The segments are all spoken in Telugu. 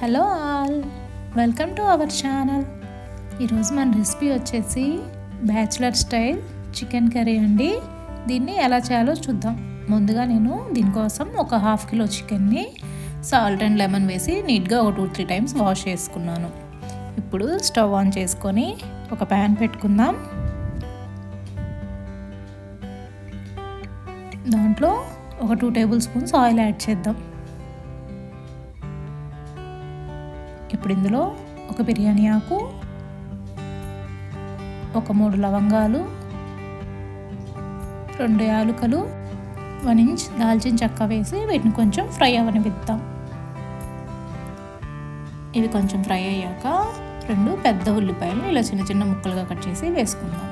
Hello all, welcome to our channel. ఈరోజు మన రెసిపీ వచ్చేసి బ్యాచిలర్ స్టైల్ చికెన్ కర్రీ అండి. దీన్ని ఎలా చేయాలో చూద్దాం. ముందుగా నేను దీనికోసం ఒక ½ కిలో చికెన్ని సాల్ట్ అండ్ లెమన్ వేసి నీట్గా ఒక 2-3 టైమ్స్ వాష్ చేసుకున్నాను. ఇప్పుడు స్టవ్ ఆన్ చేసుకొని ఒక ప్యాన్ పెట్టుకుందాం. దాంట్లో ఒక 2 టేబుల్ స్పూన్స్ ఆయిల్ యాడ్ చేద్దాం. ఇప్పుడు ఇందులో ఒక బిర్యానీ ఆకు, ఒక 3 లవంగాలు, 2 యాలకులు, 1 ఇంచ్ దాల్చిన చెక్క వేసి వీటిని కొంచెం ఫ్రై అవనిద్దాం. ఇవి కొంచెం ఫ్రై అయ్యాక 2 పెద్ద ఉల్లిపాయలు ఇలా చిన్న చిన్న ముక్కలుగా కట్ చేసి వేసుకుందాం.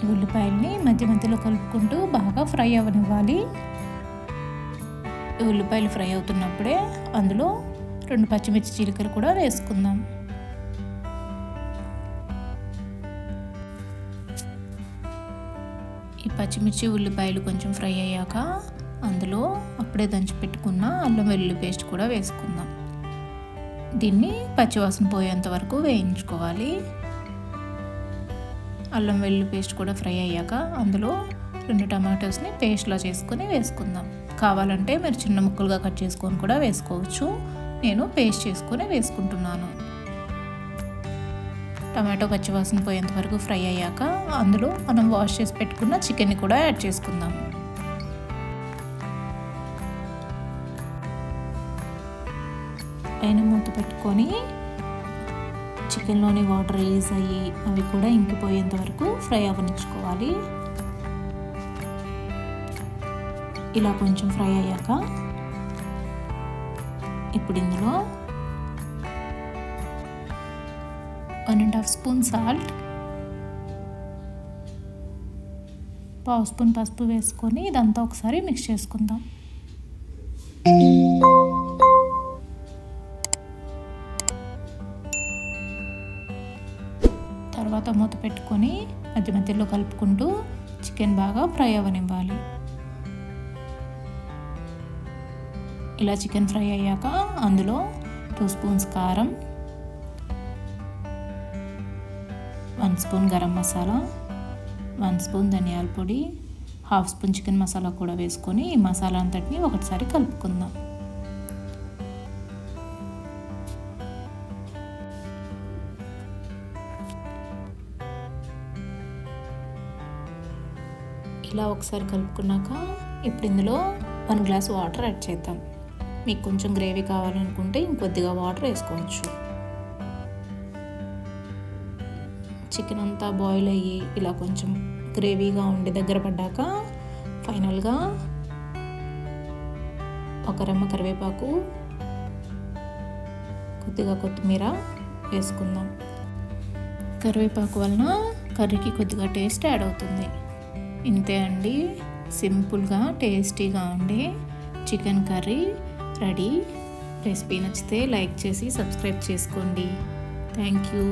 ఈ ఉల్లిపాయల్ని మధ్య మధ్యలో కలుపుకుంటూ బాగా ఫ్రై అవనివ్వాలి. ఉల్లిపాయలు ఫ్రై అవుతున్నప్పుడే అందులో 2 పచ్చిమిర్చి చీలికలు కూడా వేసుకుందాం. ఈ పచ్చిమిర్చి ఉల్లిపాయలు కొంచెం ఫ్రై అయ్యాక అందులో అప్పుడే దంచి పెట్టుకున్న అల్లం వెల్లుల్లి పేస్ట్ కూడా వేసుకుందాం. దీన్ని పచ్చివాసన పోయేంత వరకు వేయించుకోవాలి. అల్లం వెల్లుల్లి పేస్ట్ కూడా ఫ్రై అయ్యాక అందులో 2 టమాటోస్ని పేస్ట్లా చేసుకొని వేసుకుందాం. కావాలంటే మీరు చిన్న ముక్కలుగా కట్ చేసుకొని కూడా వేసుకోవచ్చు. నేను పేస్ట్ చేసుకొని వేసుకుంటున్నాను. టమాటో పచ్చివాసన పోయేంత వరకు ఫ్రై అయ్యాక అందులో మనం వాష్ చేసి పెట్టుకున్న చికెన్ని కూడా యాడ్ చేసుకుందాం. పైన మూత పెట్టుకొని చికెన్లోని వాటర్ రిలీజ్ అయ్యి అవి కూడా ఇంకిపోయేంత వరకు ఫ్రై అవనిచ్చుకోవాలి. ఇలా కొంచెం ఫ్రై అయ్యాక ఇప్పుడు ఇందులో 1.5 స్పూన్ సాల్ట్, 1/2 స్పూన్ పసుపు వేసుకొని ఇదంతా ఒకసారి మిక్స్ చేసుకుందాం. తర్వాత మూత పెట్టుకొని మధ్య మధ్యలో కలుపుకుంటూ చికెన్ బాగా ఫ్రై అవనివ్వాలి. ఇలా చికెన్ ఫ్రై అయ్యాక అందులో 2 స్పూన్స్ కారం, 1 స్పూన్ గరం మసాలా, 1 స్పూన్ ధనియాల పొడి, 1/2 స్పూన్ చికెన్ మసాలా కూడా వేసుకొని ఈ మసాలా అంతటిని ఒకటిసారి కలుపుకుందాం. ఇలా ఒకసారి కలుపుకున్నాక ఇప్పుడు ఇందులో 1 గ్లాస్ వాటర్ యాడ్ చేద్దాం. మీకు కొంచెం గ్రేవీ కావాలనుకుంటే ఇంకొద్దిగా వాటర్ వేసుకోవచ్చు. చికెన్ అంతా బాయిల్ అయ్యి ఇలా కొంచెం గ్రేవీగా ఉండి దగ్గర పడ్డాక ఫైనల్గా ఒక రెమ్మ కరివేపాకు, కొద్దిగా కొత్తిమీర వేసుకుందాం. కరివేపాకు వలన కర్రీకి కొద్దిగా టేస్ట్ యాడ్ అవుతుంది. ఇంతే అండి, సింపుల్గా టేస్టీగా ఉండే చికెన్ కర్రీ రెడీ. రెసిపీ నచ్చితే లైక్ చేసి సబ్స్క్రైబ్ చేసుకోండి. Thank you.